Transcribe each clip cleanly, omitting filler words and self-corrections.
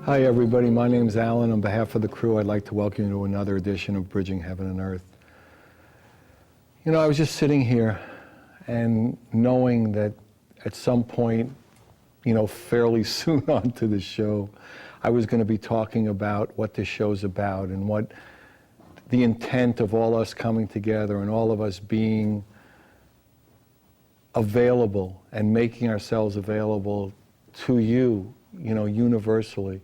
Hi everybody, my name is Awen. On behalf of the crew, I'd like to welcome you to another edition of Bridging Heaven and Earth. You know, I was just sitting here and knowing that at some point, you know, fairly soon onto the show, I was going to be talking about what this show's about and what the intent of all us coming together and all of us being available and making ourselves available to you, you know, universally.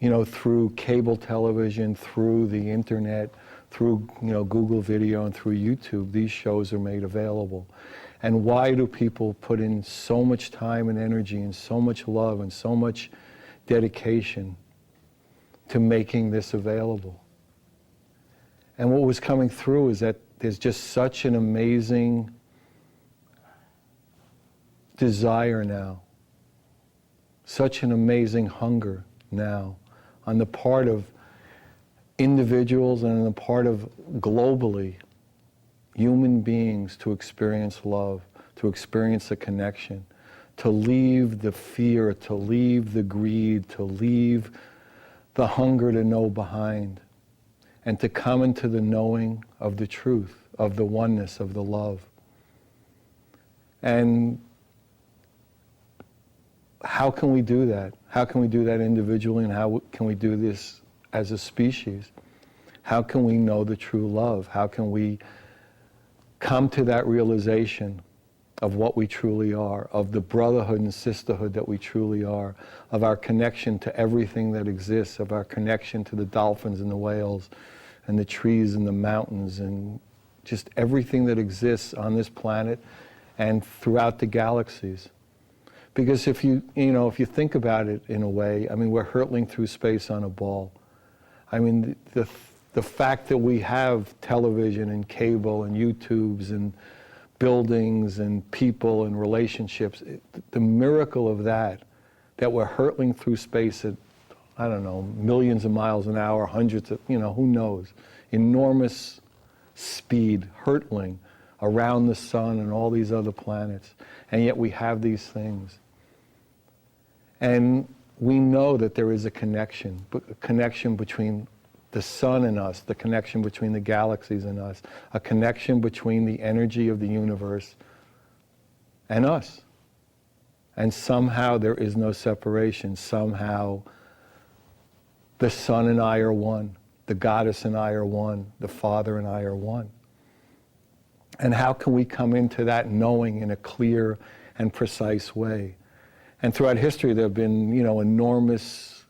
You know, through cable television, through the internet, through, you know, Google Video and through YouTube, these shows are made available. And why do people put in so much time and energy and so much love and so much dedication to making this available? And what was coming through is that there's just such an amazing desire now, such an amazing hunger now on the part of individuals and on the part of globally human beings to experience love, to experience a connection, to leave the fear, to leave the greed, to leave the hunger to know behind, and to come into the knowing of the truth, of the oneness, of the love. And how can we do that? How can we do that individually, and how can we do this as a species? How can we know the true love? How can we come to that realization of what we truly are, of the brotherhood and sisterhood that we truly are, of our connection to everything that exists, of our connection to the dolphins and the whales and the trees and the mountains and just everything that exists on this planet and throughout the galaxies? Because if you think about it in a way, I mean, we're hurtling through space on a ball. I mean, the fact that we have television and cable and YouTubes and buildings and people and relationships, the miracle of that we're hurtling through space at, I don't know, millions of miles an hour, hundreds of, who knows, enormous speed, hurtling around the sun and all these other planets. And yet we have these things. And we know that there is a connection between the sun and us, the connection between the galaxies and us, a connection between the energy of the universe and us. And somehow there is no separation. Somehow the sun and I are one. The goddess and I are one. The Father and I are one. And how can we come into that knowing in a clear and precise way? And throughout history, there have been, enormous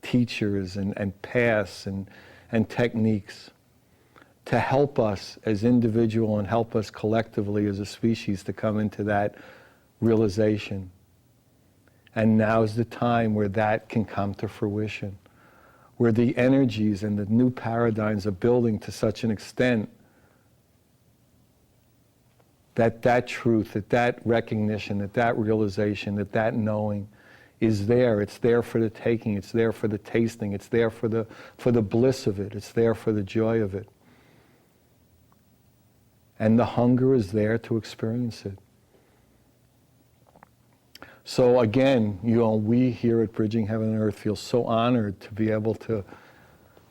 teachers and paths and techniques to help us as individual and help us collectively as a species to come into that realization. And now's the time where that can come to fruition, where the energies and the new paradigms are building to such an extent that truth, that recognition, that realization, that knowing is there. It's there for the taking. It's there for the tasting. It's there for the bliss of it. It's there for the joy of it. And the hunger is there to experience it. So again, we here at Bridging Heaven and Earth feel so honored to be able to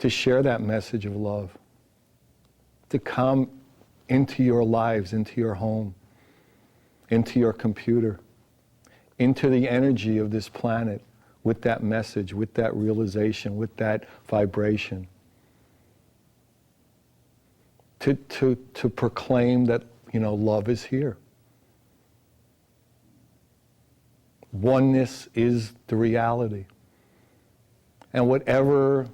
share that message of love, to come into your lives, into your home, into your computer, into the energy of this planet with that message, with that realization, with that vibration. To proclaim that, love is here. Oneness is the reality. And whatever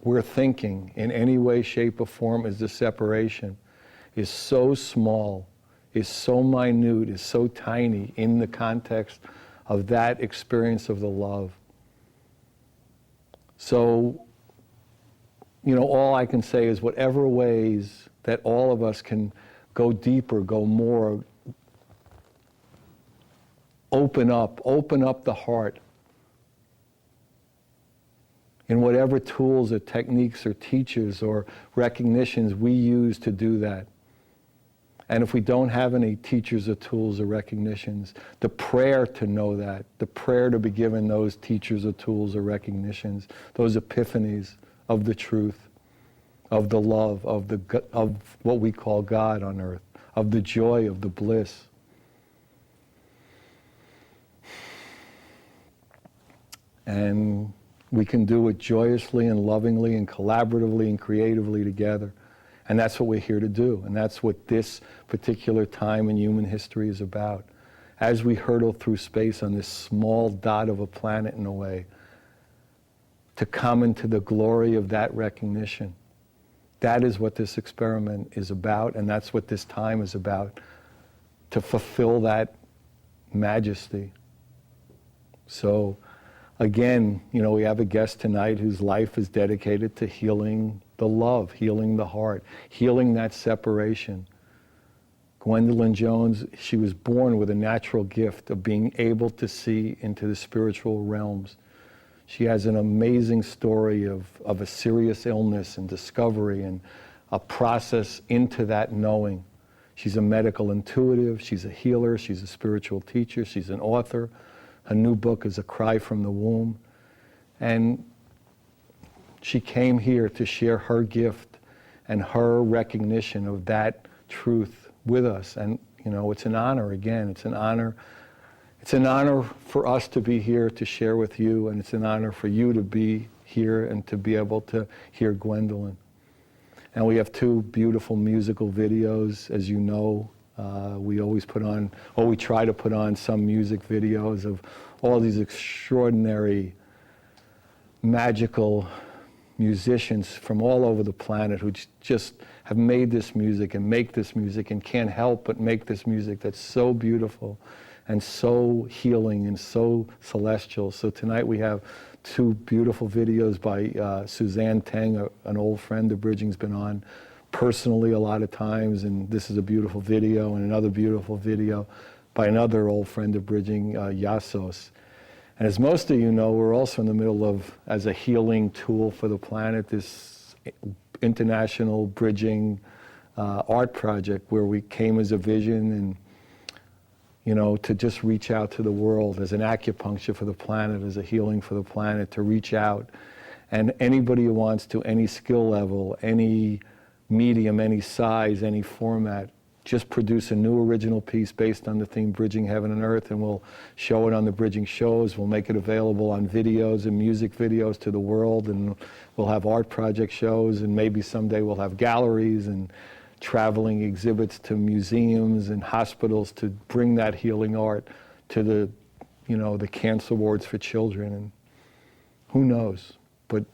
we're thinking in any way, shape, or form as the separation is so small, is so minute, is so tiny in the context of that experience of the love. So, all I can say is whatever ways that all of us can go deeper, go more, open up the heart in whatever tools or techniques or teachers or recognitions we use to do that. And if we don't have any teachers or tools or recognitions, the prayer to know that, the prayer to be given those teachers or tools or recognitions, those epiphanies of the truth, of the love, of what we call God on earth, of the joy, of the bliss. And we can do it joyously and lovingly and collaboratively and creatively together. And that's what we're here to do. And that's what this particular time in human history is about. As we hurtle through space on this small dot of a planet in a way, to come into the glory of that recognition. That is what this experiment is about, and that's what this time is about, to fulfill that majesty. So, again, we have a guest tonight whose life is dedicated to healing the love, healing the heart, healing that separation. Gwendolyn Jones, she was born with a natural gift of being able to see into the spiritual realms. She has an amazing story of a serious illness and discovery and a process into that knowing. She's a medical intuitive, she's a healer, she's a spiritual teacher, she's an author. Her new book is A Cry from the Womb. And she came here to share her gift and her recognition of that truth with us. And, it's an honor, again, it's an honor. It's an honor for us to be here to share with you, and it's an honor for you to be here and to be able to hear Gwendelyn. And we have two beautiful musical videos, as you know. We always put on, or we try to put on some music videos of all these extraordinary, magical musicians from all over the planet who just have made this music and make this music and can't help but make this music that's so beautiful and so healing and so celestial. So tonight we have two beautiful videos by Suzanne Teng, an old friend of Bridging's been on personally a lot of times, and this is a beautiful video, and another beautiful video by another old friend of Bridging, Iasos. And as most of you know, we're also in the middle of, as a healing tool for the planet, this international Bridging art project where we came as a vision and to just reach out to the world as an acupuncture for the planet, as a healing for the planet, to reach out. And anybody who wants to, any skill level, any medium, any size, any format, just produce a new original piece based on the theme Bridging Heaven and Earth, and we'll show it on the Bridging shows. We'll make it available on videos and music videos to the world, and we'll have art project shows, and maybe someday we'll have galleries and traveling exhibits to museums and hospitals to bring that healing art to the, the cancer wards for children. And who knows? But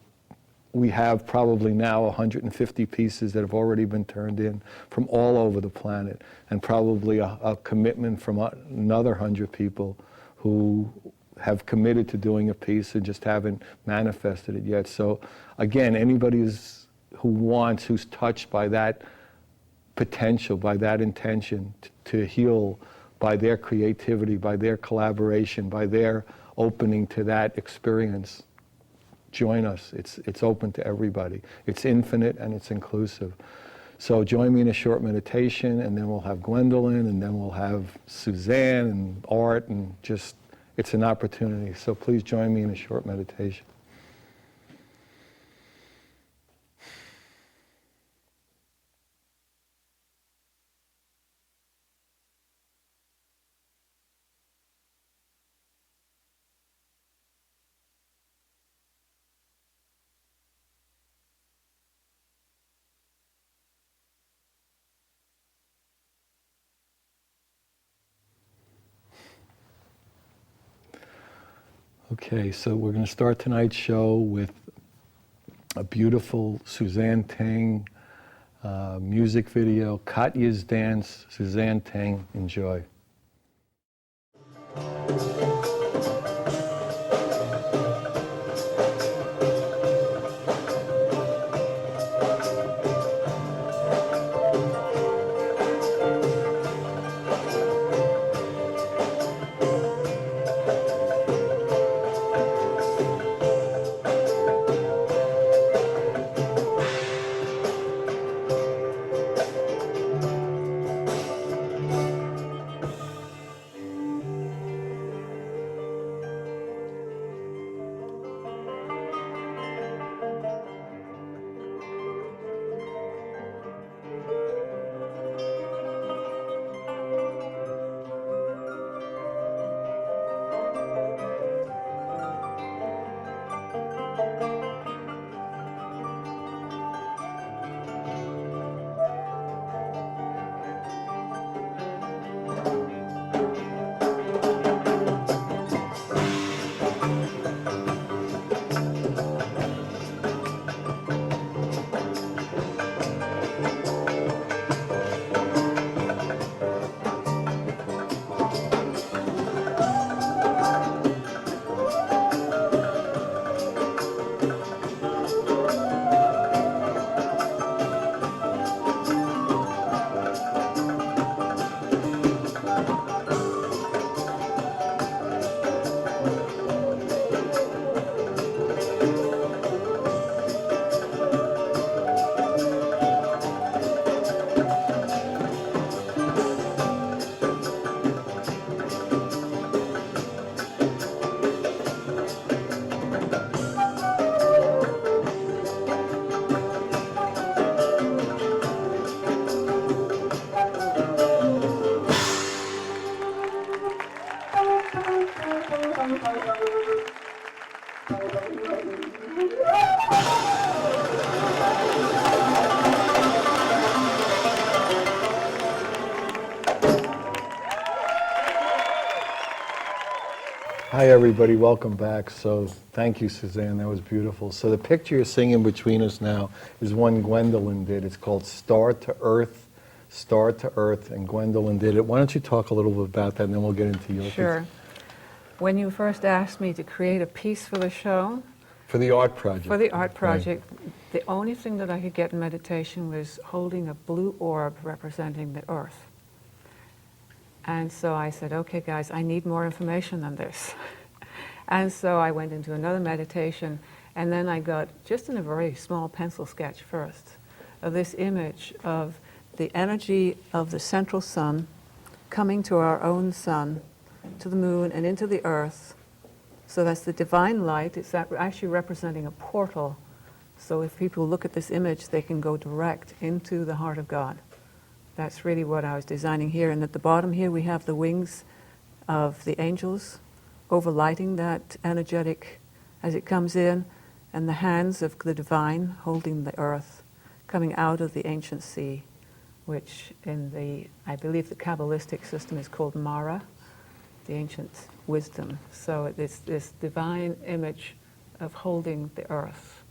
we have probably now 150 pieces that have already been turned in from all over the planet, and probably a commitment from another 100 people who have committed to doing a piece and just haven't manifested it yet. So again, anybody who's touched by that potential, by that intention to heal, by their creativity, by their collaboration, by their opening to that experience, join us. It's open to everybody. It's infinite and it's inclusive. So join me in a short meditation, and then we'll have Gwendelyn, and then we'll have Suzanne and Art, and just, it's an opportunity. So please join me in a short meditation. Okay, so we're going to start tonight's show with a beautiful Suzanne Teng music video, Katya's Dance, Suzanne Teng. Enjoy. Hi everybody, welcome back. So thank you, Suzanne, that was beautiful. So the picture you're seeing in between us now is one Gwendelyn did. It's called Star to Earth, and Gwendelyn did it. Why don't you talk a little bit about that, and then we'll get into your Sure. When you first asked me to create a piece for the show, For the art project. the only thing that I could get in meditation was holding a blue orb representing the earth. And so I said, okay guys, I need more information than this. And so I went into another meditation, and then I got, just in a very small pencil sketch first, of this image of the energy of the central sun coming to our own sun, to the moon and into the earth. So that's the divine light. It's actually representing a portal. So if people look at this image, they can go direct into the heart of God. That's really what I was designing here. And at the bottom here we have the wings of the angels overlighting that energetic as it comes in, and the hands of the divine holding the earth coming out of the ancient sea, which in the, I believe the Kabbalistic system is called Mara, the ancient wisdom. So it's this divine image of holding the earth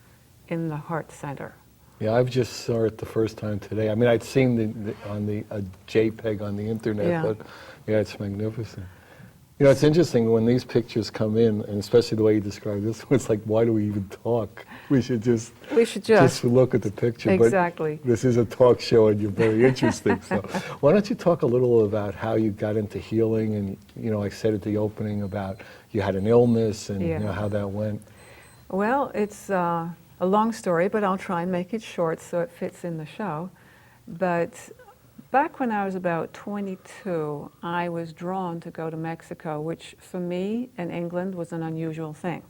in the heart center. Yeah, I've just saw it the first time today. I mean, I'd seen a JPEG on the internet, Yeah. but yeah, it's magnificent. You know, it's interesting when these pictures come in, and especially the way you describe this one, it's like, why do we even talk? We should just look at the picture. Exactly. But this is a talk show, and you're very interesting. So why don't you talk a little about how you got into healing? And, you know, I said at the opening about you had an illness and you know, how that went. Well, it's a long story, but I'll try and make it short so it fits in the show. But back when I was about 22, I was drawn to go to Mexico, which for me in England was an unusual thing.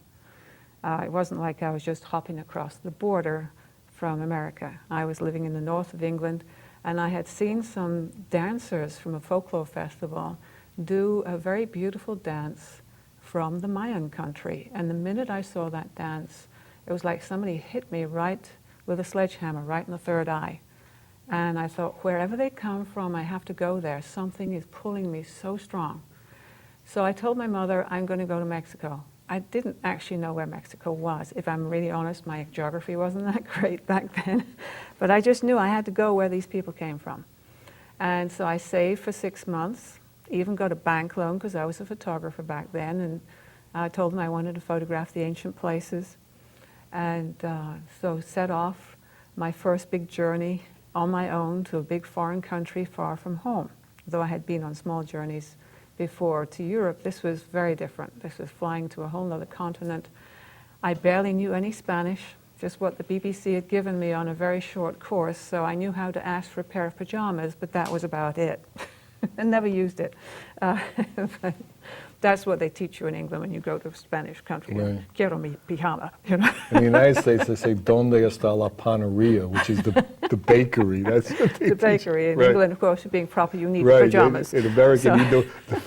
It wasn't like I was just hopping across the border from America. I was living in the north of England, and I had seen some dancers from a folklore festival do a very beautiful dance from the Mayan country. And the minute I saw that dance, it was like somebody hit me right with a sledgehammer, right in the third eye. And I thought, wherever they come from, I have to go there. Something is pulling me so strong. So I told my mother, I'm going to go to Mexico. I didn't actually know where Mexico was. If I'm really honest, my geography wasn't that great back then. But I just knew I had to go where these people came from. And so I saved for 6 months, even got a bank loan because I was a photographer back then. And I told them I wanted to photograph the ancient places. And so set off my first big journey on my own to a big foreign country far from home. Though I had been on small journeys before to Europe, this was very different. This was flying to a whole other continent. I barely knew any Spanish, just what the BBC had given me on a very short course, so I knew how to ask for a pair of pajamas, but that was about it. I never used it. But that's what they teach you in England when you go to a Spanish country. Right. Quiero mi pijama, you know. In the United States, they say, "Donde está la panadería?" which is the bakery. That's what they The bakery. teach. In Right. England, of course, being proper, you need Right. pajamas. In America, So- you need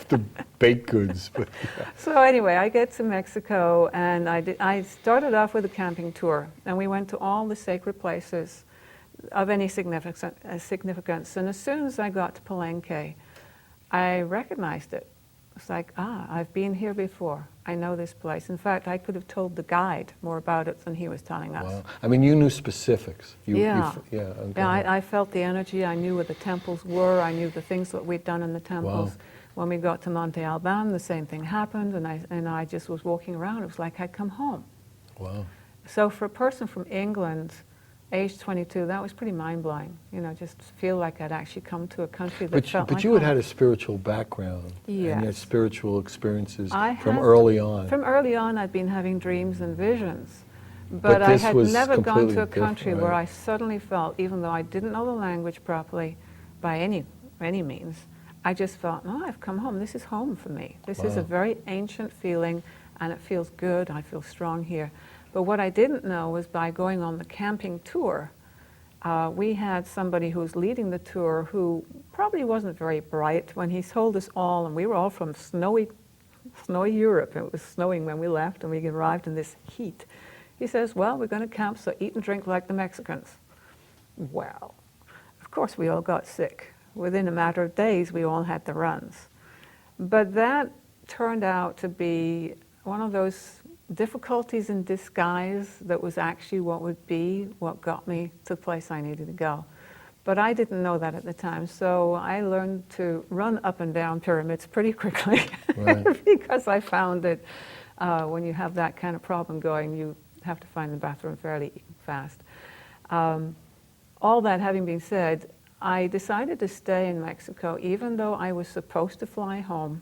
the baked goods. But, yeah. So anyway, I get to Mexico, and I started off with a camping tour, and we went to all the sacred places of any significance. And as soon as I got to Palenque, I recognized it. It's like, I've been here before. I know this place. In fact, I could have told the guide more about it than he was telling us. Wow. I mean, you knew specifics. Yeah. Okay. Yeah, I felt the energy. I knew where the temples were. I knew the things that we'd done in the temples. Wow. When we got to Monte Alban, the same thing happened, and I just was walking around. It was like I'd come home. Wow. So for a person from England, age 22, that was pretty mind-blowing. You know, just feel like I'd actually come to a country that felt like But you had home. had a spiritual background. And you had Yes. spiritual experiences I from had- early on. From early on, I'd been having dreams and visions. But I this had was never gone completely to a country different, where right? I suddenly felt, even though I didn't know the language properly by any means, I just felt, no, I've come home. This is home for me. This is a Wow. very ancient feeling, and it feels good. I feel strong here. But what I didn't know was by going on the camping tour, we had somebody who was leading the tour who probably wasn't very bright when he told us all, and we were all from snowy Europe. It was snowing when we left, and we arrived in this heat. He says, well, we're going to camp, so eat and drink like the Mexicans. Well, of course we all got sick. Within a matter of days, we all had the runs. But that turned out to be one of those difficulties in disguise that was actually what got me to the place I needed to go. But I didn't know that at the time, so I learned to run up and down pyramids pretty quickly Right. because I found that when you have that kind of problem going, you have to find the bathroom fairly fast. All that having been said, I decided to stay in Mexico even though I was supposed to fly home.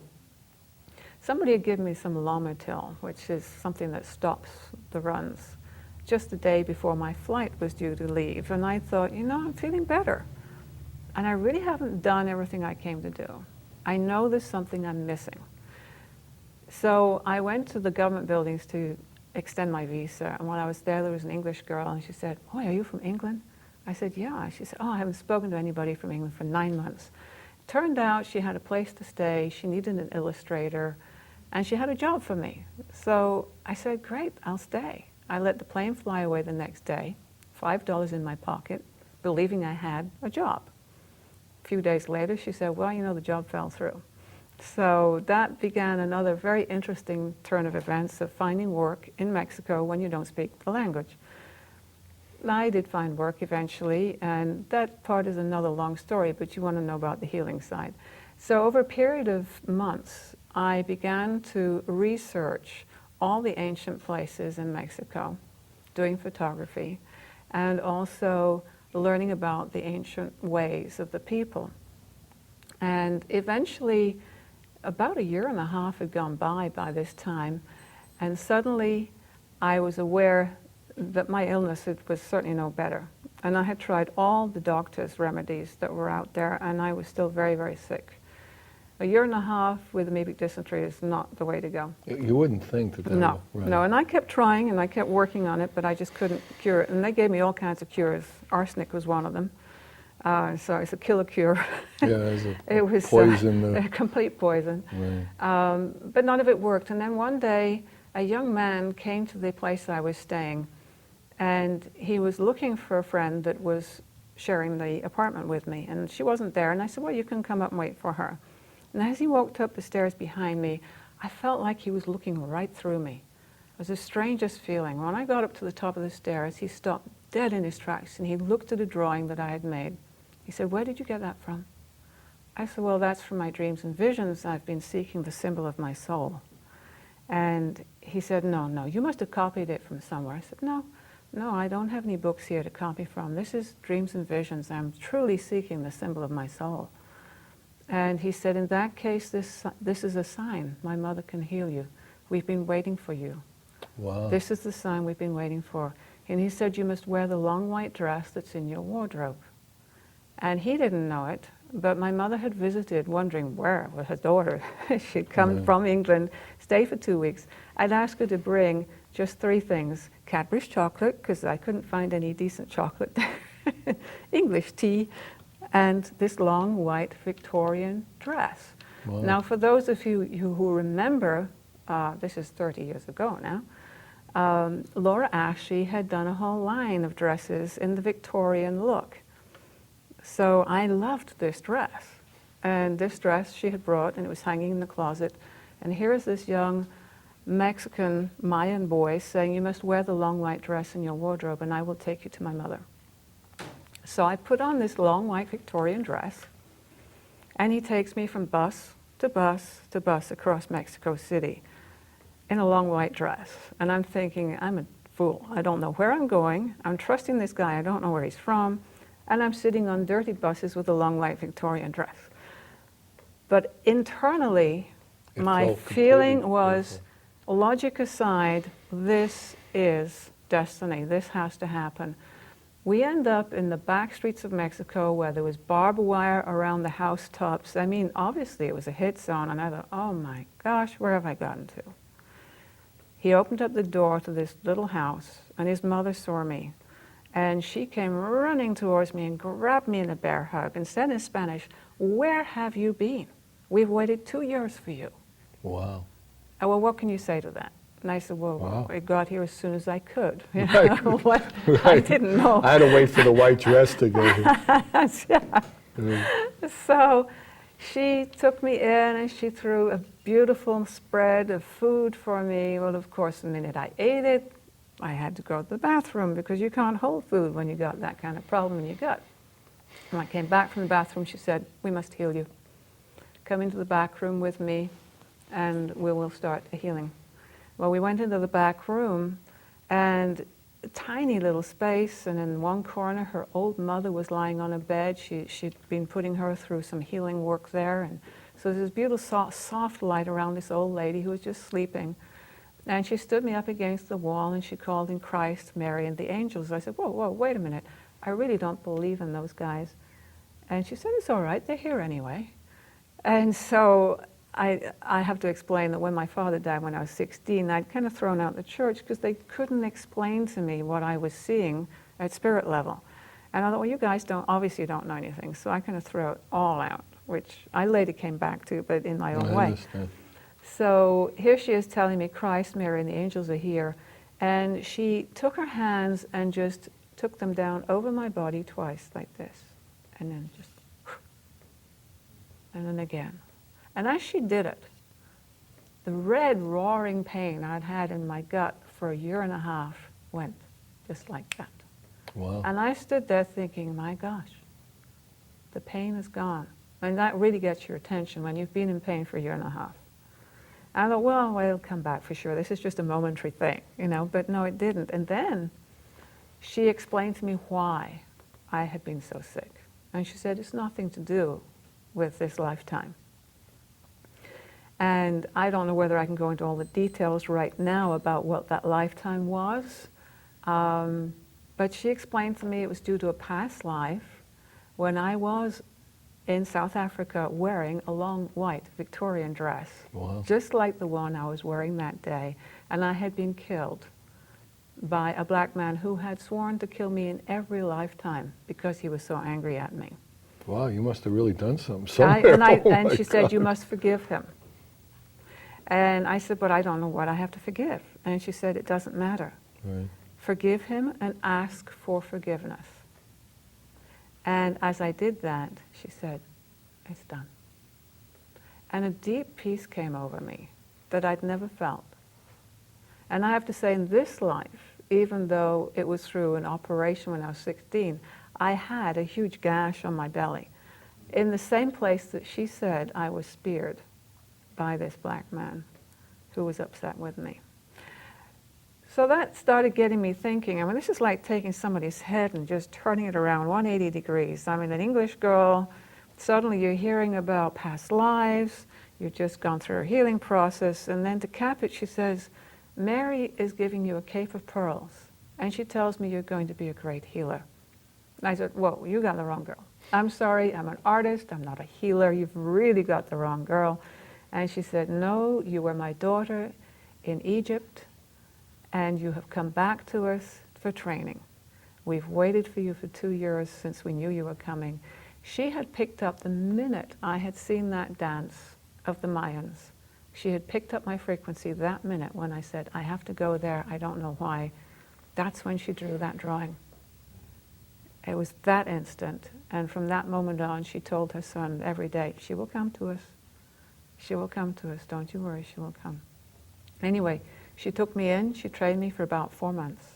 Somebody had given me some Lomotil, which is something that stops the runs, just the day before my flight was due to leave. And I thought, you know, I'm feeling better. And I really haven't done everything I came to do. I know there's something I'm missing. So I went to the government buildings to extend my visa. And when I was there was an English girl, and she said, "Oh, are you from England?" I said, yeah. She said, oh, I haven't spoken to anybody from England for 9 months. Turned out she had a place to stay, she needed an illustrator, and she had a job for me. So I said, great, I'll stay. I let the plane fly away the next day, $5 in my pocket, believing I had a job. A few days later, she said, well, you know, the job fell through. So that began another very interesting turn of events of finding work in Mexico when you don't speak the language. I did find work eventually, and that part is another long story, but you want to know about the healing side. So over a period of months, I began to research all the ancient places in Mexico, doing photography, and also learning about the ancient ways of the people. And eventually, about 1.5 years had gone by this time, and suddenly I was aware that my illness was certainly no better. And I had tried all the doctor's remedies that were out there, and I was still very, very sick. 1.5 years with amoebic dysentery is not the way to go. You wouldn't think that. No, right. no, and I kept trying and I kept working on it, but I just couldn't cure it. And they gave me all kinds of cures. Arsenic was one of them. So it's a killer cure. Yeah, it was it was poison. a complete poison. Right. But none of it worked. And then one day, a young man came to the place I was staying, and he was looking for a friend that was sharing the apartment with me, and she wasn't there. And I said, well, you can come up and wait for her. And as he walked up the stairs behind me, I felt like he was looking right through me. It was the strangest feeling. When I got up to the top of the stairs, he stopped dead in his tracks, and he looked at a drawing that I had made. He said, where did you get that from? I said, well, that's from my dreams and visions. I've been seeking the symbol of my soul. And he said, no, you must have copied it from somewhere. I said, no, I don't have any books here to copy from. This is dreams and visions. I'm truly seeking the symbol of my soul. And he said, in that case, this is a sign. My mother can heal you. We've been waiting for you. Wow. This is the sign we've been waiting for. And he said, you must wear the long white dress that's in your wardrobe. And he didn't know it, but my mother had visited, wondering where was her daughter. She'd come from England, stay for 2 weeks. I'd asked her to bring just 3 things: Cadbury's chocolate, because I couldn't find any decent chocolate there, English tea, and this long white Victorian dress. Wow. Now, for those of you who remember, this is 30 years ago now, Laura Ashley had done a whole line of dresses in the Victorian look. So I loved this dress. And this dress she had brought, and it was hanging in the closet. And here is this young Mexican Mayan boy saying, you must wear the long white dress in your wardrobe, and I will take you to my mother. So I put on this long white Victorian dress, and he takes me from bus to bus to bus across Mexico City in a long white dress. And I'm thinking, I'm a fool. I don't know where I'm going. I'm trusting this guy. I don't know where he's from. And I'm sitting on dirty buses with a long white Victorian dress. But internally, my feeling was, logic aside, this is destiny. This has to happen. We end up in the back streets of Mexico where there was barbed wire around the housetops. I mean, obviously it was a hit zone, and I thought, oh my gosh, where have I gotten to? He opened up the door to this little house, and his mother saw me. And she came running towards me and grabbed me in a bear hug and said in Spanish, where have you been? We've waited 2 years for you. Wow. Well, what can you say to that? And I said, well, Wow. I got here as soon as I could. You Right. know, what? Right. I didn't know. I had to wait for the white dress to go here. Yeah. So she took me in and she threw a beautiful spread of food for me. Well, of course, the minute I ate it, I had to go to the bathroom because you can't hold food when you got that kind of problem in your gut. When I came back from the bathroom, she said, we must heal you. Come into the back room with me and we will start a healing. Well, we went into the back room, and a tiny little space, and in one corner her old mother was lying on a bed. She'd been putting her through some healing work there, and so there's this beautiful soft light around this old lady who was just sleeping. And she stood me up against the wall and she called in Christ, Mary, and the angels. I said, whoa, wait a minute. I really don't believe in those guys. And she said, it's all right, they're here anyway. And so I have to explain that when my father died when I was 16, I'd kind of thrown out the church because they couldn't explain to me what I was seeing at spirit level. And I thought, well, you guys obviously don't know anything, so I kind of throw it all out, which I later came back to, but in my own I way. understand. So here she is telling me, Christ, Mary, and the angels are here. And she took her hands and just took them down over my body twice, like this. And then just, and then again. And as she did it, the red, roaring pain I'd had in my gut for 1.5 years went, just like that. Wow. And I stood there thinking, my gosh, the pain is gone. And that really gets your attention when you've been in pain for 1.5 years. I thought, well, it'll come back for sure. This is just a momentary thing, you know, but no, it didn't. And then she explained to me why I had been so sick. And she said, it's nothing to do with this lifetime. And I don't know whether I can go into all the details right now about what that lifetime was. But she explained to me it was due to a past life when I was in South Africa wearing a long white Victorian dress, Wow. just like the one I was wearing that day. And I had been killed by a black man who had sworn to kill me in every lifetime because he was so angry at me. Wow, you must have really done something somewhere. And Oh she my said, God. you must forgive him. And I said, but I don't know what I have to forgive. And she said, it doesn't matter. Right. Forgive him and ask for forgiveness. And as I did that, she said, it's done. And a deep peace came over me that I'd never felt. And I have to say, in this life, even though it was through an operation when I was 16, I had a huge gash on my belly, in the same place that she said I was speared by this black man who was upset with me. So that started getting me thinking. I mean, this is like taking somebody's head and just turning it around 180 degrees. I mean, an English girl, suddenly you're hearing about past lives, you've just gone through a healing process, and then to cap it, she says, Mary is giving you a cape of pearls, and she tells me you're going to be a great healer. And I said, whoa, you got the wrong girl. I'm sorry, I'm an artist, I'm not a healer, you've really got the wrong girl. And she said, no, you were my daughter in Egypt, and you have come back to us for training. We've waited for you for 2 years since we knew you were coming. She had picked up the minute I had seen that dance of the Mayans. She had picked up my frequency that minute when I said, I have to go there, I don't know why. That's when she drew that drawing. It was that instant, and from that moment on, she told her son every day, she will come to us. She will come to us, don't you worry, she will come. Anyway, she took me in, she trained me for about 4 months.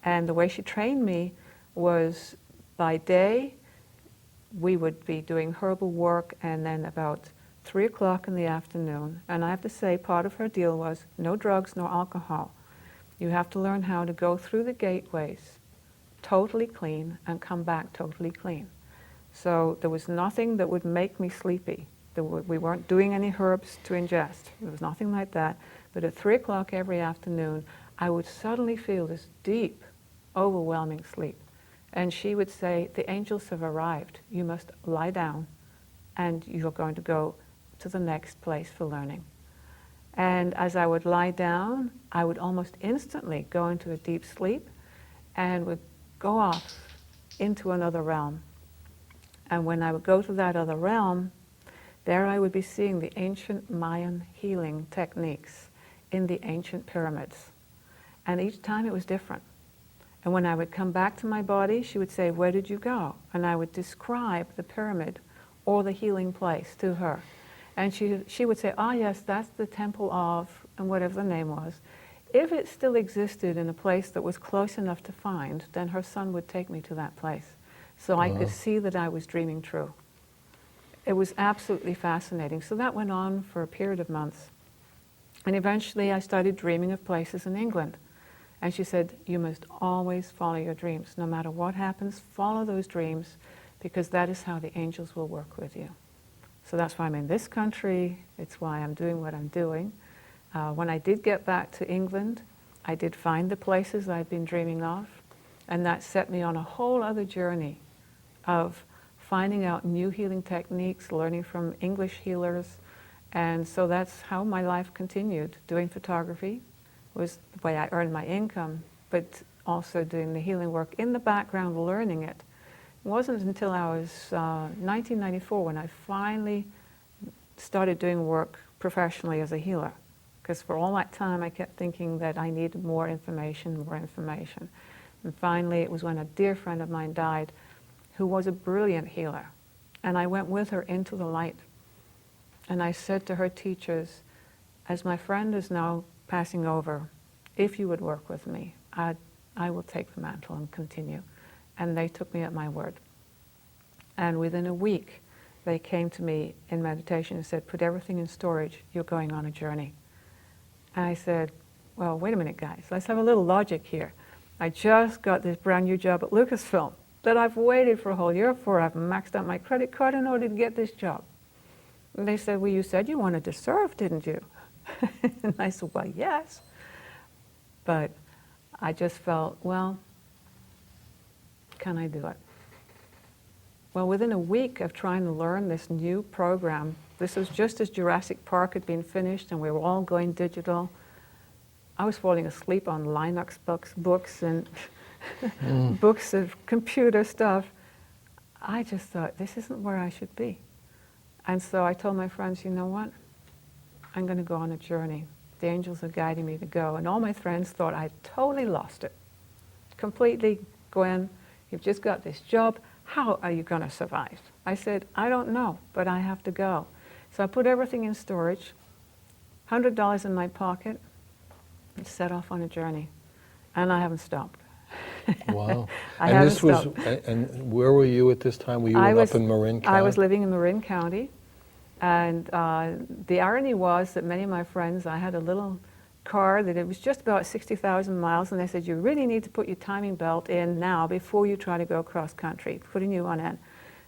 And the way she trained me was by day, we would be doing herbal work, and then about 3 o'clock in the afternoon, and I have to say part of her deal was no drugs, no alcohol. You have to learn how to go through the gateways totally clean and come back totally clean. So there was nothing that would make me sleepy. We weren't doing any herbs to ingest. There was nothing like that. But at 3 o'clock every afternoon, I would suddenly feel this deep, overwhelming sleep. And she would say, the angels have arrived. You must lie down, and you're going to go to the next place for learning. And as I would lie down, I would almost instantly go into a deep sleep and would go off into another realm. And when I would go to that other realm, there I would be seeing the ancient Mayan healing techniques in the ancient pyramids. And each time it was different. And when I would come back to my body, she would say, where did you go? And I would describe the pyramid or the healing place to her. And she would say, ah, yes, that's the temple of, and whatever the name was. If it still existed in a place that was close enough to find, then her son would take me to that place. So I could see that I was dreaming true. It was absolutely fascinating. So that went on for a period of months. And eventually I started dreaming of places in England. And she said, you must always follow your dreams. No matter what happens, follow those dreams, because that is how the angels will work with you. So that's why I'm in this country. It's why I'm doing what I'm doing. When I did get back to England, I did find the places I'd been dreaming of. And that set me on a whole other journey of finding out new healing techniques, learning from English healers. And so that's how my life continued. Doing photography was the way I earned my income, but also doing the healing work in the background, learning it. It wasn't until I was 1994 when I finally started doing work professionally as a healer. Because for all that time I kept thinking that I needed more information, more information. And finally it was when a dear friend of mine died who was a brilliant healer. And I went with her into the light. And I said to her teachers, as my friend is now passing over, if you would work with me, I will take the mantle and continue. And they took me at my word. And within a week, they came to me in meditation and said, put everything in storage, you're going on a journey. And I said, well, wait a minute, guys, let's have a little logic here. I just got this brand new job at Lucasfilm that I've waited for a whole year for. I've maxed out my credit card in order to get this job. And they said, well, you said you wanted to serve, didn't you? And I said, well, yes. But I just felt, well, can I do it? Well, within a week of trying to learn this new program, this was just as Jurassic Park had been finished and we were all going digital. I was falling asleep on Linux books and books of computer stuff. I just thought, this isn't where I should be. And so I told my friends, you know what? I'm going to go on a journey. The angels are guiding me to go. And all my friends thought I'd totally lost it. Completely, Gwen, you've just got this job. How are you going to survive? I said, I don't know, but I have to go. So I put everything in storage, $100 in my pocket, and set off on a journey. And I haven't stopped. Wow. I and haven't this was, stopped. and where were you at this time? Were you up in Marin County? I was living in Marin County. And the irony was that many of my friends, I had a little car that it was just about 60,000 miles, and they said, you really need to put your timing belt in now before you try to go cross country, put a new one in.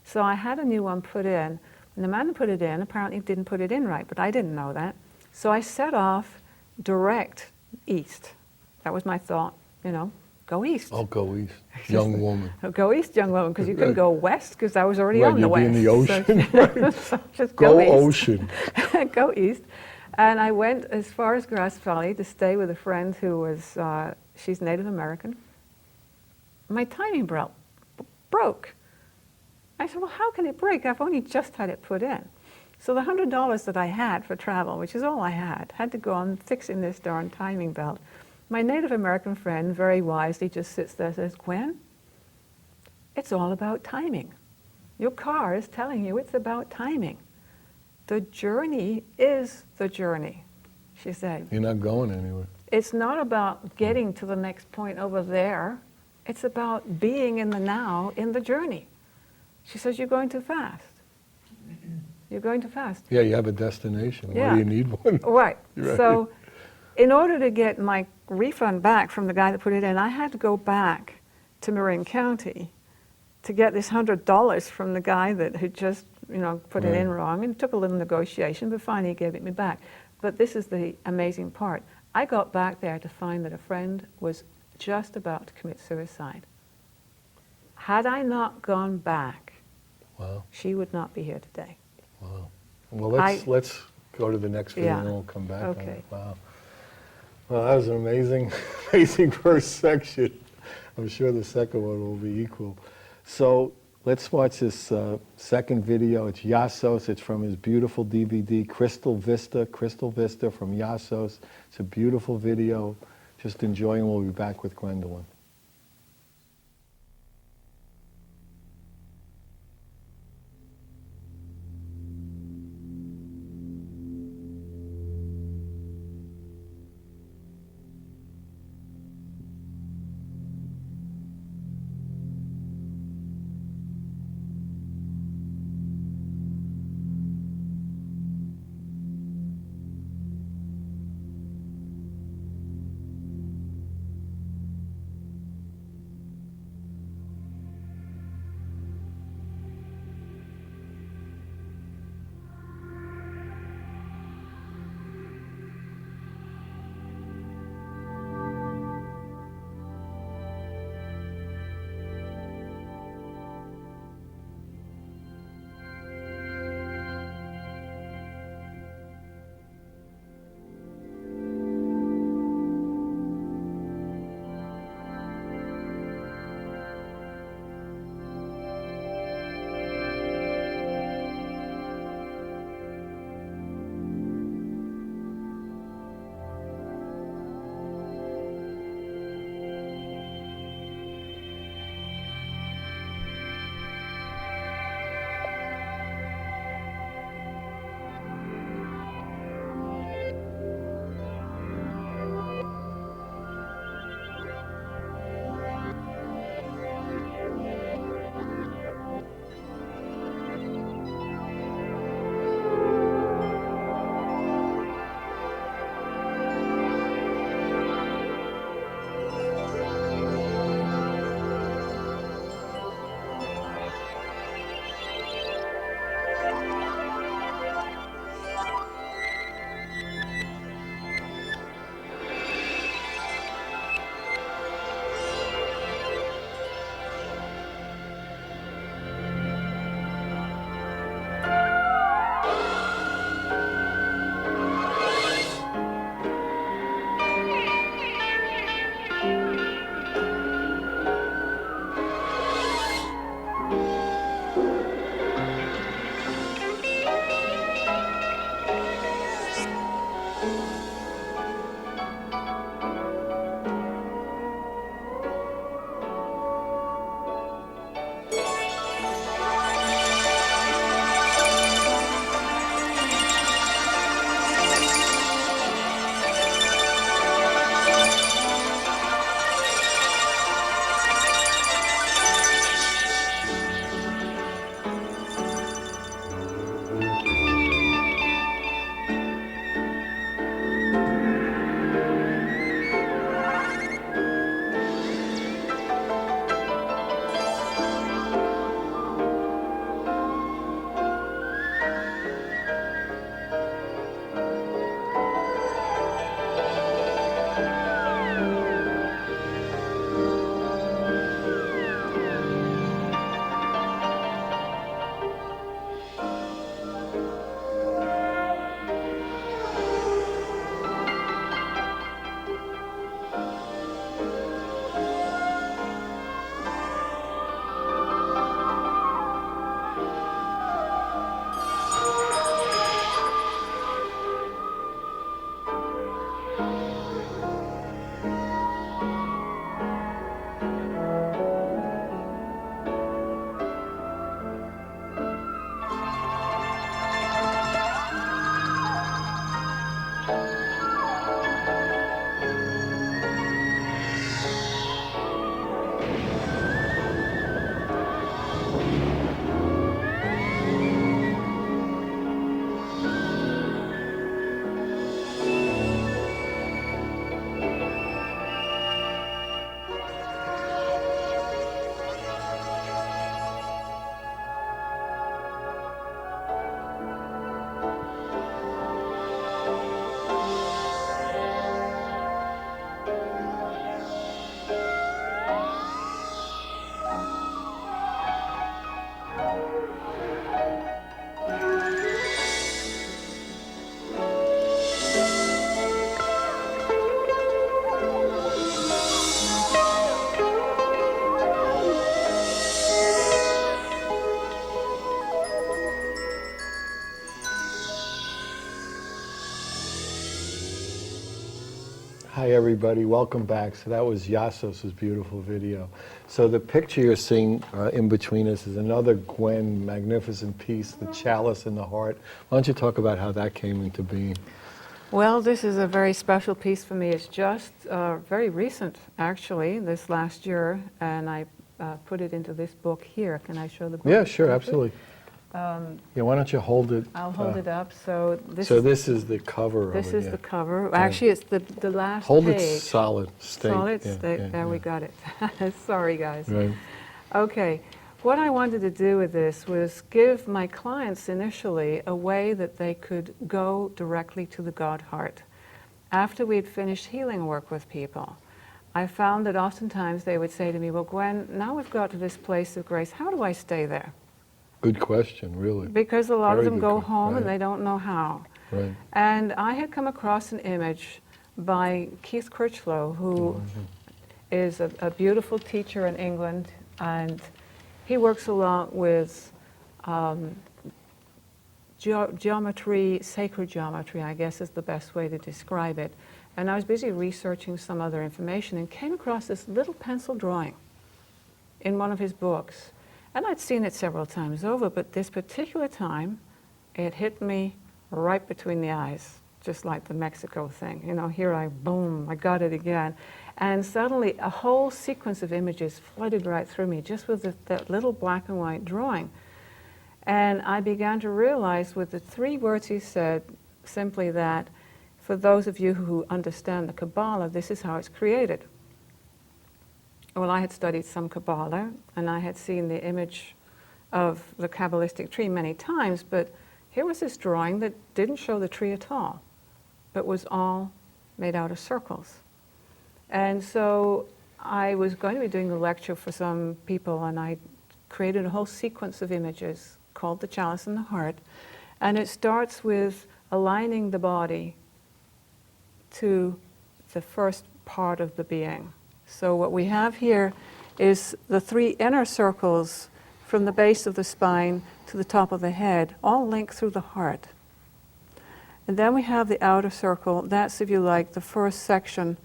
So I had a new one put in, and the man who put it in apparently didn't put it in right, but I didn't know that. So I set off direct east. That was my thought, you know, go east. Oh, go east, young woman. Go east, young woman, because you couldn't go west, because I was already on the You'd be west. in the ocean. So, so just Go east. ocean. Go east. And I went as far as Grass Valley to stay with a friend who was, she's Native American. My timing belt broke. I said, well, how can it break? I've only just had it put in. So the $100 that I had for travel, which is all I had to go on fixing this darn timing belt. My Native American friend very wisely just sits there and says, Gwen, it's all about timing. Your car is telling you it's about timing. The journey is the journey, she said. You're not going anywhere. It's not about getting to the next point over there. It's about being in the now, in the journey. She says, you're going too fast. You're going too fast. Yeah, you have a destination. Yeah. Why do you need one? Right. Right. So in order to get my refund back from the guy that put it in, I had to go back to Marin County to get this $100 from the guy that had just, you know, put it in wrong, and it took a little negotiation, but finally he gave it me back. But this is the amazing part. I got back there to find that a friend was just about to commit suicide. Had I not gone back, Wow. she would not be here today. Wow. Well, let's go to the next video and then we'll come back. Okay. On it. Wow. Well, that was an amazing, amazing first section. I'm sure the second one will be equal. So let's watch this second video. It's Iasos. It's from his beautiful DVD, Crystal Vista from Iasos. It's a beautiful video. Just enjoying. We'll be back with Gwendelyn. everybody. Welcome back. So that was Iasos' beautiful video. So the picture you're seeing in between us is another Gwen magnificent piece, the chalice in the heart. Why don't you talk about how that came into being? Well, this is a very special piece for me. It's just very recent, actually, this last year, and I put it into this book here. Can I show the book? Yeah, sure, absolutely. Yeah, why don't you hold it? I'll hold it up. So this is the cover this of it. is Yeah. the cover. Actually, it's the last Hold page. it solid, straight. Solid Yeah, state. yeah, There we got it. Sorry, guys. Right. Okay. What I wanted to do with this was give my clients initially a way that they could go directly to the God heart. After we'd finished healing work with people, I found that oftentimes they would say to me, well, Gwen, now we've got to this place of grace. How do I stay there? Good question, really. Because a lot of Very them good go question, home and right. they don't know how. Right. And I had come across an image by Keith Critchlow, who is a beautiful teacher in England, and he works a lot with geometry, sacred geometry, I guess is the best way to describe it. And I was busy researching some other information and came across this little pencil drawing in one of his books. And I'd seen it several times over, but this particular time, it hit me right between the eyes, just like the Mexico thing. You know, here boom, I got it again. And suddenly a whole sequence of images flooded right through me, just with that little black and white drawing. And I began to realize with the 3 words he said, simply that, for those of you who understand the Kabbalah, this is how it's created. Well, I had studied some Kabbalah, and I had seen the image of the Kabbalistic tree many times, but here was this drawing that didn't show the tree at all, but was all made out of circles. And so I was going to be doing a lecture for some people, and I created a whole sequence of images called the chalice in the heart, and it starts with aligning the body to the first part of the being. So what we have here is the 3 inner circles from the base of the spine to the top of the head, all linked through the heart. And then we have the outer circle. That's, if you like, the first section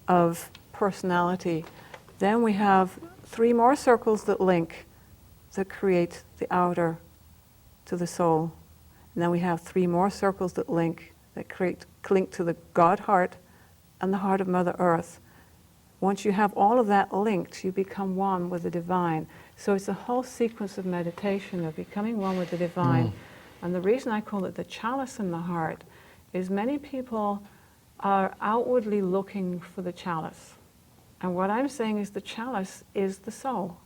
of personality. Then we have 3 more circles that link, that create the outer to the soul. And then we have 3 more circles that link, that link to the God heart and the heart of Mother Earth. Once you have all of that linked, you become one with the divine. So it's a whole sequence of meditation of becoming one with the divine. And the reason I call it the chalice in the heart is many people are outwardly looking for the chalice. And what I'm saying is the chalice is the soul.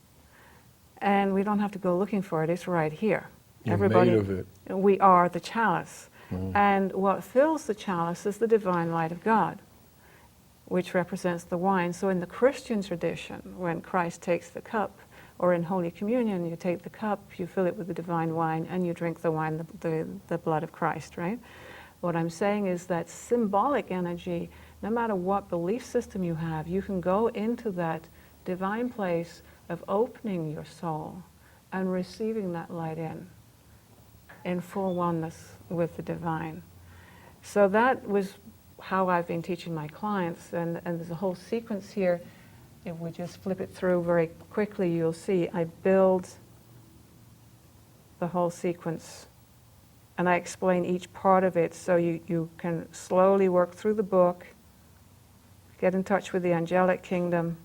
And we don't have to go looking for it, it's right here. You're made of it. We are the chalice. And what fills the chalice is the divine light of God, which represents the wine. So in the Christian tradition, when Christ takes the cup, or in Holy Communion, you take the cup, you fill it with the divine wine, and you drink the wine, the blood of Christ, right? What I'm saying is that symbolic energy, no matter what belief system you have, you can go into that divine place of opening your soul and receiving that light in full oneness with the divine. So that was how I've been teaching my clients, and there's a whole sequence here. If we just flip it through very quickly, you'll see I build the whole sequence, and I explain each part of it so you can slowly work through the book, get in touch with the angelic kingdom,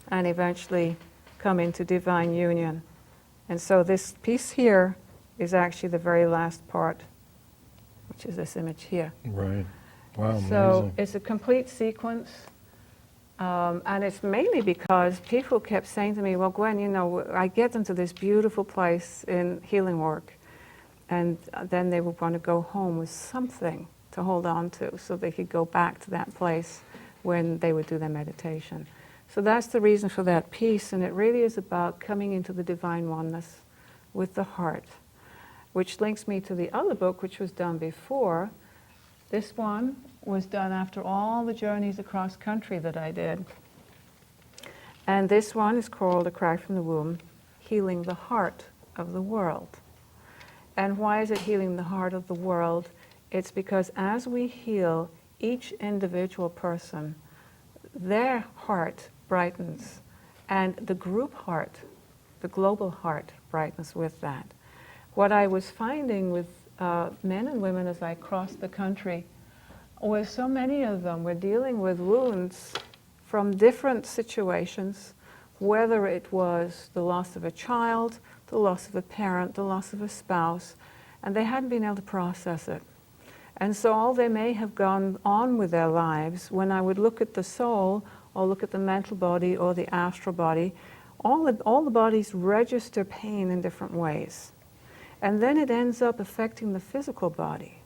and eventually come into divine union. And so this piece here is actually the very last part, which is this image here. Right. Wow, amazing. So it's a complete sequence, and it's mainly because people kept saying to me, well, Gwen, you know, I get them to this beautiful place in healing work, and then they would want to go home with something to hold on to so they could go back to that place when they would do their meditation. So that's the reason for that piece, and it really is about coming into the divine oneness with the heart, which links me to the other book, which was done before. This one was done after all the journeys across country that I did. And this one is called A Cry from the Womb, Healing the Heart of the World. And why is it healing the heart of the world? It's because as we heal each individual person, their heart brightens, and the group heart, the global heart brightens with that. What I was finding with men and women as I crossed the country was so many of them were dealing with wounds from different situations, whether it was the loss of a child, the loss of a parent, the loss of a spouse, and they hadn't been able to process it. And so all they may have gone on with their lives, when I would look at the soul, or look at the mental body, or the astral body, all the bodies register pain in different ways. And then it ends up affecting the physical body.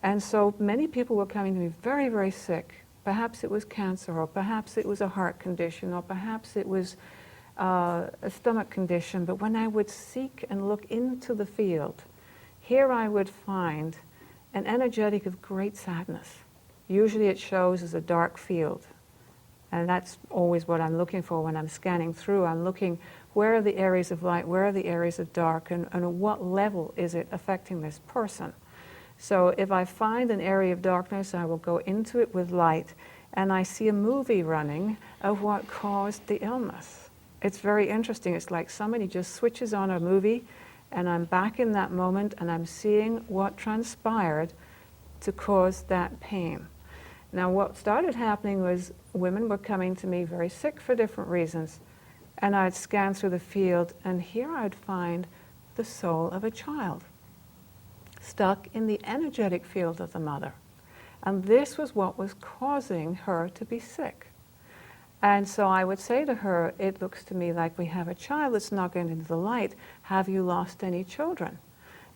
And so many people were coming to me very, very sick. Perhaps it was cancer, or perhaps it was a heart condition, or perhaps it was a stomach condition. But when I would seek and look into the field, here I would find an energetic of great sadness. Usually it shows as a dark field. And that's always what I'm looking for when I'm scanning through. I'm looking, where are the areas of light, where are the areas of dark, and at what level is it affecting this person? So if I find an area of darkness, I will go into it with light, and I see a movie running of what caused the illness. It's very interesting. It's like somebody just switches on a movie, and I'm back in that moment, and I'm seeing what transpired to cause that pain. Now, what started happening was women were coming to me very sick for different reasons, and I'd scan through the field, and here I'd find the soul of a child stuck in the energetic field of the mother. And this was what was causing her to be sick. And so I would say to her, it looks to me like we have a child that's not going into the light. Have you lost any children?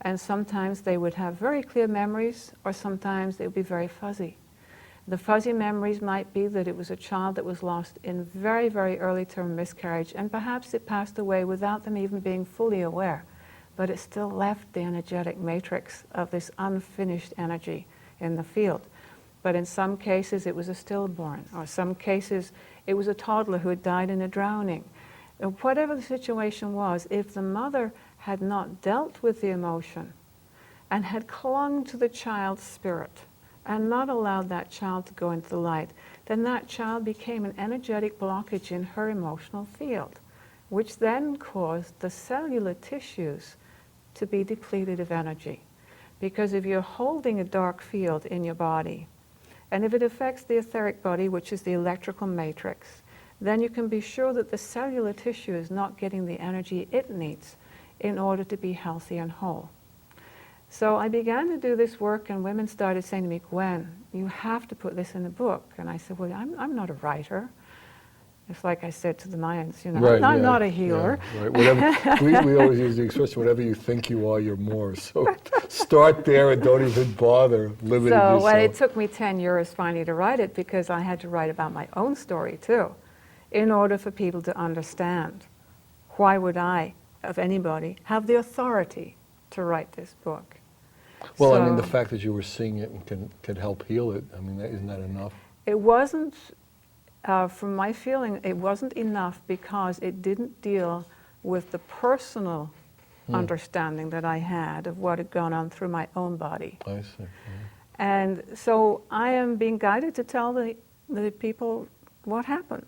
And sometimes they would have very clear memories, or sometimes they would be very fuzzy. The fuzzy memories might be that it was a child that was lost in very, very early term miscarriage, and perhaps it passed away without them even being fully aware. But it still left the energetic matrix of this unfinished energy in the field. But in some cases it was a stillborn, or some cases it was a toddler who had died in a drowning. Whatever the situation was, if the mother had not dealt with the emotion and had clung to the child's spirit and not allowed that child to go into the light, then that child became an energetic blockage in her emotional field, which then caused the cellular tissues to be depleted of energy. Because if you're holding a dark field in your body, and if it affects the etheric body, which is the electrical matrix, then you can be sure that the cellular tissue is not getting the energy it needs in order to be healthy and whole. So I began to do this work, and women started saying to me, Gwen, you have to put this in a book. And I said, well, I'm not a writer. It's like I said to the Mayans, you know, Right, I'm not a healer. Yeah, right. Whatever, we always use the expression, whatever you think you are, you're more. So start there and don't even bother limiting yourself. So well, it took me 10 years finally to write it, because I had to write about my own story too, in order for people to understand. Why would I, of anybody, have the authority to write this book? Well, so, I mean, the fact that you were seeing it and can help heal it, I mean, isn't that enough? It wasn't, from my feeling, it wasn't enough, because it didn't deal with the personal understanding that I had of what had gone on through my own body. I see. Yeah. And so I am being guided to tell the people what happened.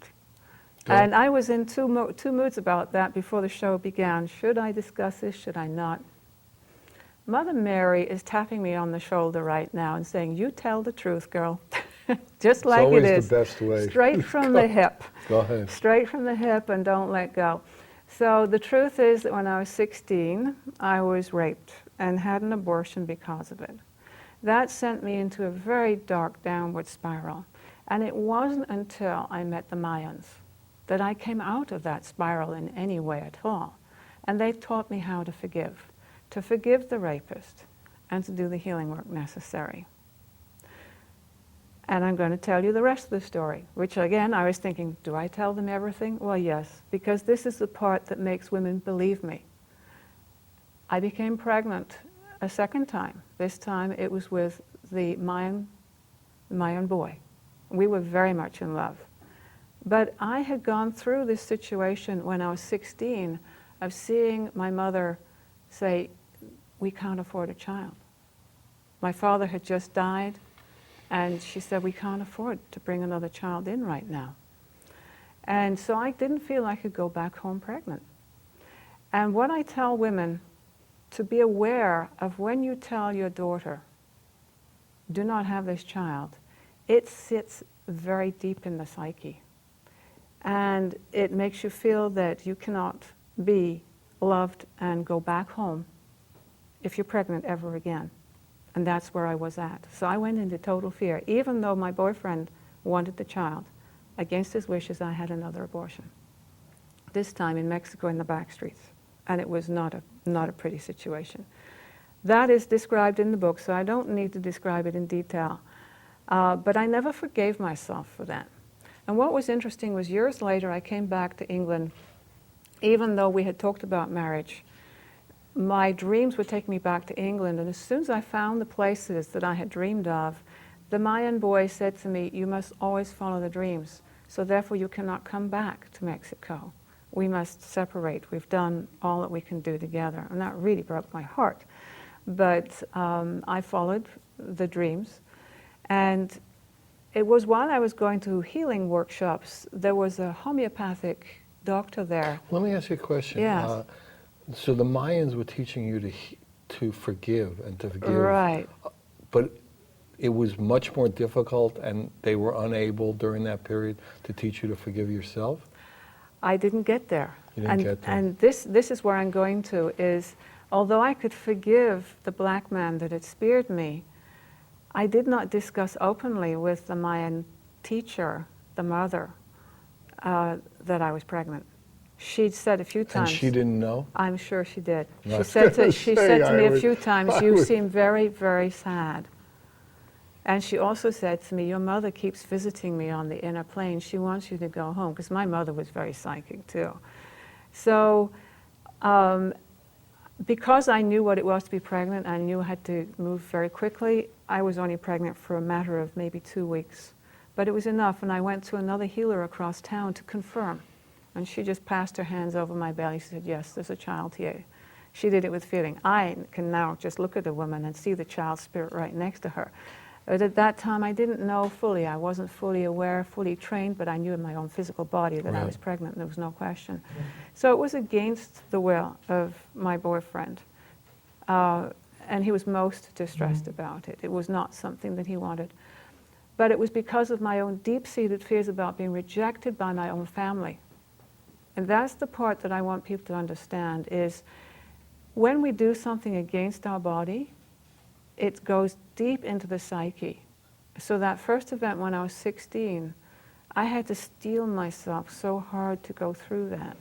Good. And I was in two moods about that before the show began. Should I discuss this? Should I not? Mother Mary is tapping me on the shoulder right now and saying, you tell the truth, girl. Just like it is. It's always the best way. Straight from the hip. Go ahead. Straight from the hip, and don't let go. So the truth is that when I was 16, I was raped and had an abortion because of it. That sent me into a very dark downward spiral. And it wasn't until I met the Mayans that I came out of that spiral in any way at all. And they taught me how to forgive the rapist, and to do the healing work necessary. And I'm going to tell you the rest of the story, which again, I was thinking, do I tell them everything? Well, yes, because this is the part that makes women believe me. I became pregnant a second time. This time it was with the Mayan boy. We were very much in love. But I had gone through this situation when I was 16 of seeing my mother say, we can't afford a child. My father had just died, And she said, we can't afford to bring another child in right now. And so I didn't feel I could go back home pregnant. And what I tell women, to be aware of when you tell your daughter, do not have this child, it sits very deep in the psyche. And it makes you feel that you cannot be loved and go back home if you're pregnant ever again. And that's where I was at. So I went into total fear. Even though my boyfriend wanted the child, against his wishes, I had another abortion. This time in Mexico in the back streets. And it was not a pretty situation. That is described in the book, so I don't need to describe it in detail. But I never forgave myself for that. And what was interesting was years later I came back to England, even though we had talked about marriage. My dreams would take me back to England, and as soon as I found the places that I had dreamed of, the Mayan boy said to me, you must always follow the dreams, so therefore you cannot come back to Mexico. We must separate. We've done all that we can do together. And that really broke my heart. But I followed the dreams. And it was while I was going to healing workshops, there was a homeopathic doctor there. Let me ask you a question. Yes. So the Mayans were teaching you to forgive and to forgive. Right. But it was much more difficult, and they were unable during that period to teach you to forgive yourself? I didn't get there. You didn't get there. And this is where I'm going to, is although I could forgive the black man that had speared me, I did not discuss openly with the Mayan teacher, the mother, that I was pregnant. She'd said a few times. And she didn't know? I'm sure she did. I She said to me a few would- times, I you would- seem very, very sad. And she also said to me, your mother keeps visiting me on the inner plane. She wants you to go home, because my mother was very psychic too. So because I knew what it was to be pregnant, I knew I had to move very quickly. I was only pregnant for a matter of maybe 2 weeks. But it was enough, and I went to another healer across town to confirm. And she just passed her hands over my belly. She said, yes, there's a child here. She did it with feeling. I can now just look at a woman and see the child spirit right next to her. But at that time, I didn't know fully. I wasn't fully aware, fully trained, but I knew in my own physical body that I was pregnant. There was no question. So it was against the will of my boyfriend. And he was most distressed about it. It was not something that he wanted. But it was because of my own deep-seated fears about being rejected by my own family. And that's the part that I want people to understand, is when we do something against our body, it goes deep into the psyche. So that first event when I was 16, I had to steel myself so hard to go through that.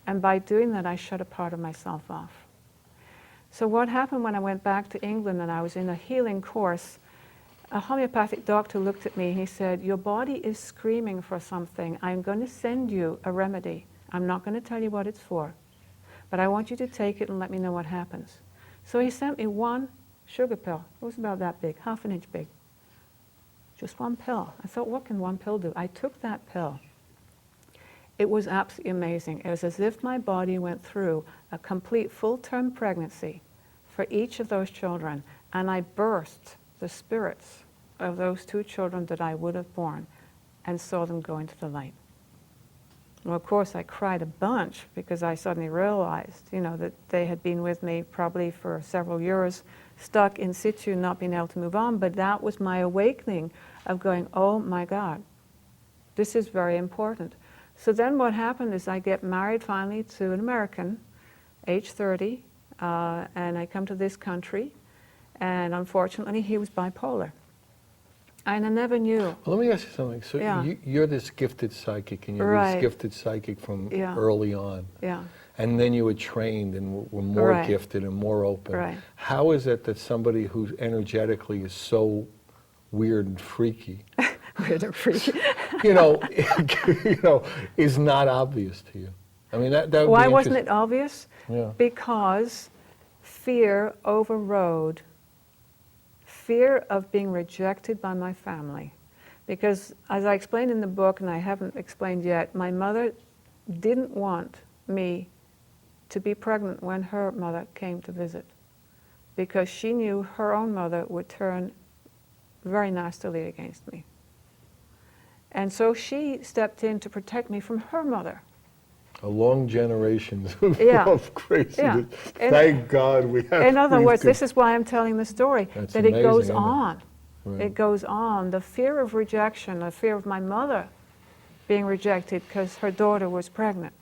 And by doing that, I shut a part of myself off. So what happened when I went back to England and I was in a healing course, a homeopathic doctor looked at me. He said, your body is screaming for something. I'm going to send you a remedy. I'm not going to tell you what it's for, but I want you to take it and let me know what happens. So he sent me one sugar pill. It was about that big, half an inch big. Just one pill. I thought, what can one pill do? I took that pill. It was absolutely amazing. It was as if my body went through a complete full-term pregnancy for each of those children, and I birthed the spirits of those 2 children that I would have born and saw them go into the light. Well, of course, I cried a bunch because I suddenly realized, that they had been with me probably for several years, stuck in situ, not being able to move on. But that was my awakening of going, oh my God, this is very important. So then what happened is I get married finally to an American, age 30, and I come to this country, and unfortunately he was bipolar. And I never knew. Well, let me ask you something. So you're this gifted psychic, and you're this gifted psychic from early on. Yeah. And then you were trained and were more gifted and more open. Right. How is it that somebody who energetically is so weird and freaky, Weird and freaky. is not obvious to you? I mean, that would Why be wasn't it obvious? Yeah. Because fear overrode fear of being rejected by my family. Because as I explained in the book, and I haven't explained yet, my mother didn't want me to be pregnant when her mother came to visit, because she knew her own mother would turn very nastily against me. And so she stepped in to protect me from her mother. A long generations Yeah. of craziness. Yeah. Thank God we have. In other we words, could- this is why I'm telling the story, That's that it amazing, goes isn't it? on. Right. It goes on. The fear of rejection, the fear of my mother being rejected because her daughter was pregnant.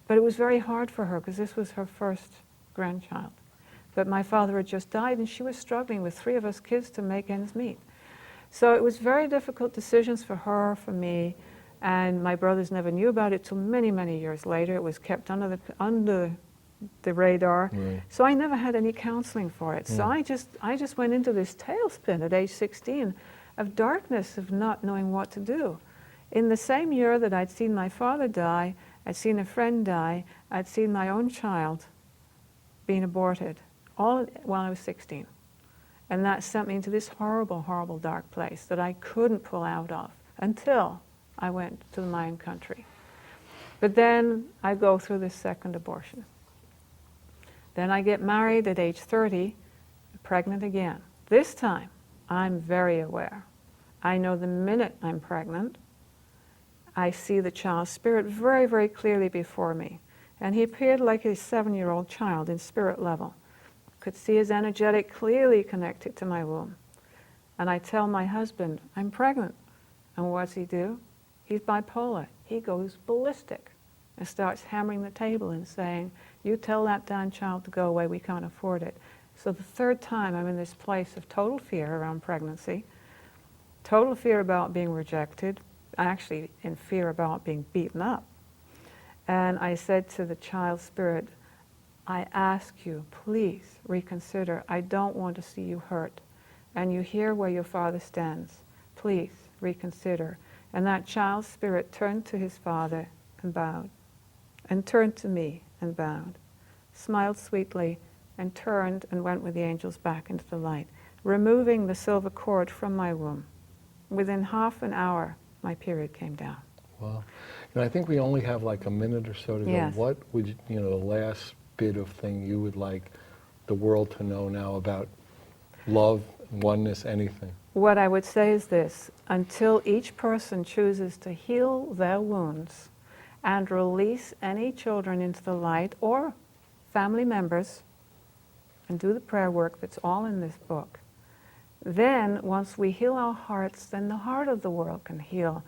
But it was very hard for her because this was her first grandchild. But my father had just died and she was struggling with 3 of us kids to make ends meet. So it was very difficult decisions for her, for me, and my brothers never knew about it till many, many years later. It was kept under the radar. Right. So I never had any counseling for it. So I just went into this tailspin at age 16 of darkness, of not knowing what to do. In the same year that I'd seen my father die, I'd seen a friend die, I'd seen my own child being aborted, all while I was 16. And that sent me into this horrible, horrible dark place that I couldn't pull out of until I went to the Mayan country. But then I go through this second abortion. Then I get married at age 30, pregnant again. This time, I'm very aware. I know the minute I'm pregnant, I see the child's spirit very, very clearly before me. And he appeared like a 7-year-old child in spirit level. Could see his energetic clearly connected to my womb. And I tell my husband, I'm pregnant. And what does he do? He's bipolar. He goes ballistic and starts hammering the table and saying, you tell that damn child to go away, we can't afford it. So the third time I'm in this place of total fear around pregnancy, total fear about being rejected, actually in fear about being beaten up. And I said to the child spirit, I ask you, please reconsider. I don't want to see you hurt. And you hear where your father stands. Please reconsider. And that child spirit turned to his father and bowed, and turned to me and bowed, smiled sweetly, and turned and went with the angels back into the light, removing the silver cord from my womb. Within half an hour, my period came down. Wow. I think we only have like a minute or so to go. Yes. What would the last bit of thing you would like the world to know now about love, oneness, anything? What I would say is this: until each person chooses to heal their wounds and release any children into the light or family members and do the prayer work that's all in this book, then once we heal our hearts, then the heart of the world can heal.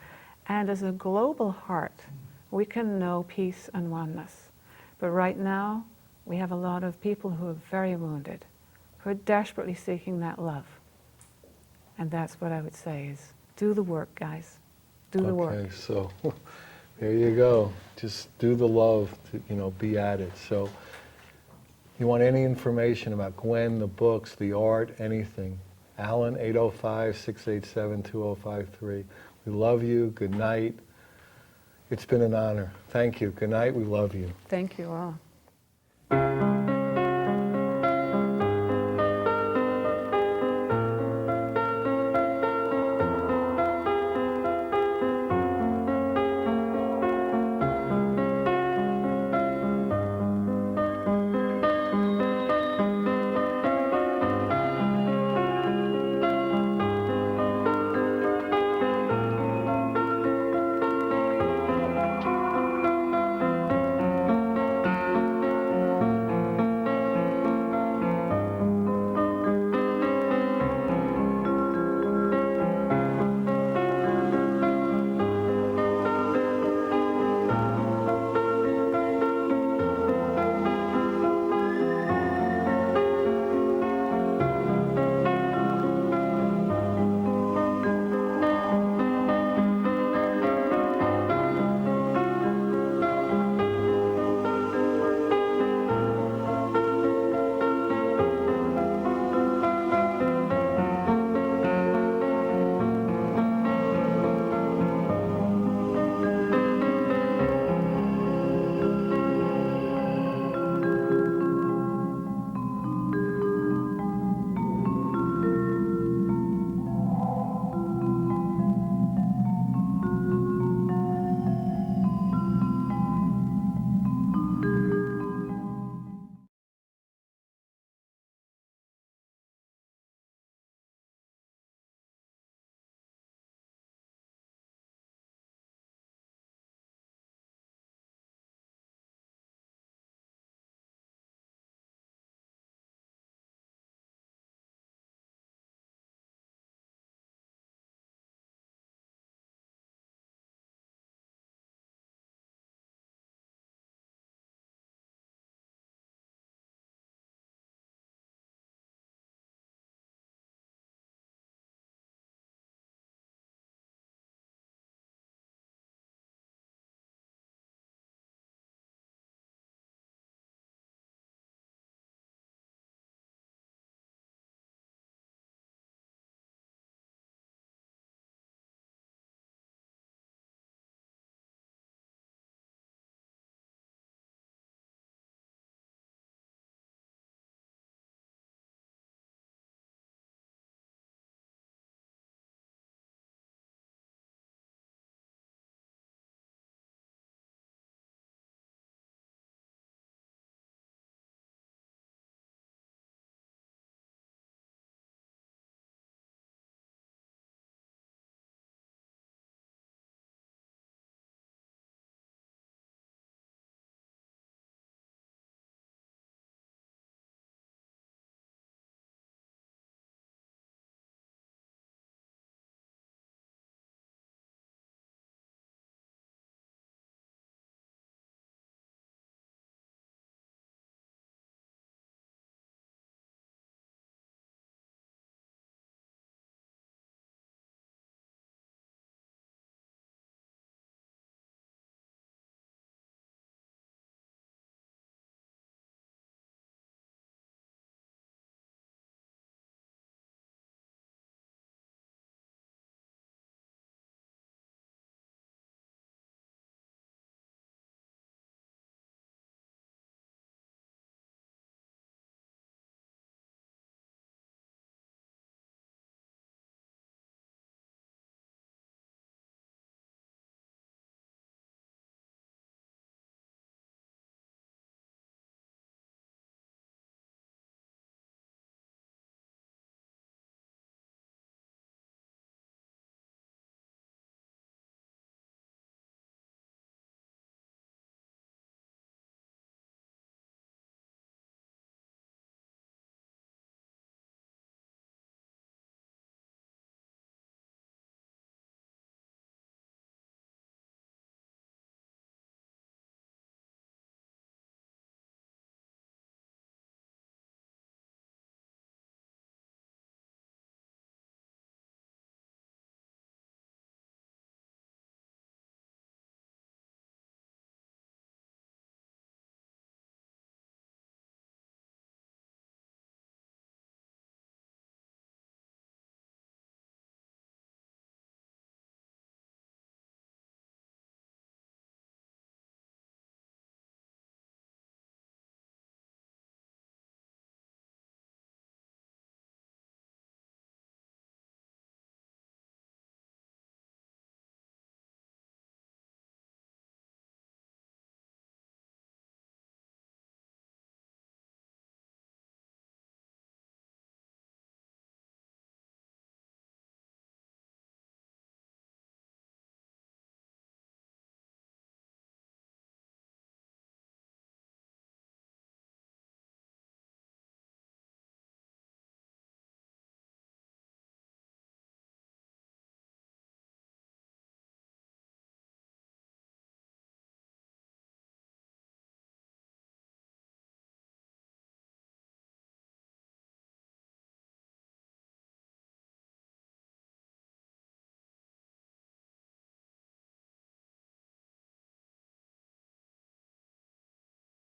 And as a global heart, we can know peace and oneness. But right now, we have a lot of people who are very wounded, who are desperately seeking that love. And that's what I would say is, do the work, guys. Do the work. Okay, so there you go. Just do the love, to, be at it. So you want any information about Gwen, the books, the art, anything, Alan, 805-687-2053. We love you. Good night. It's been an honor. Thank you. Good night. We love you. Thank you all.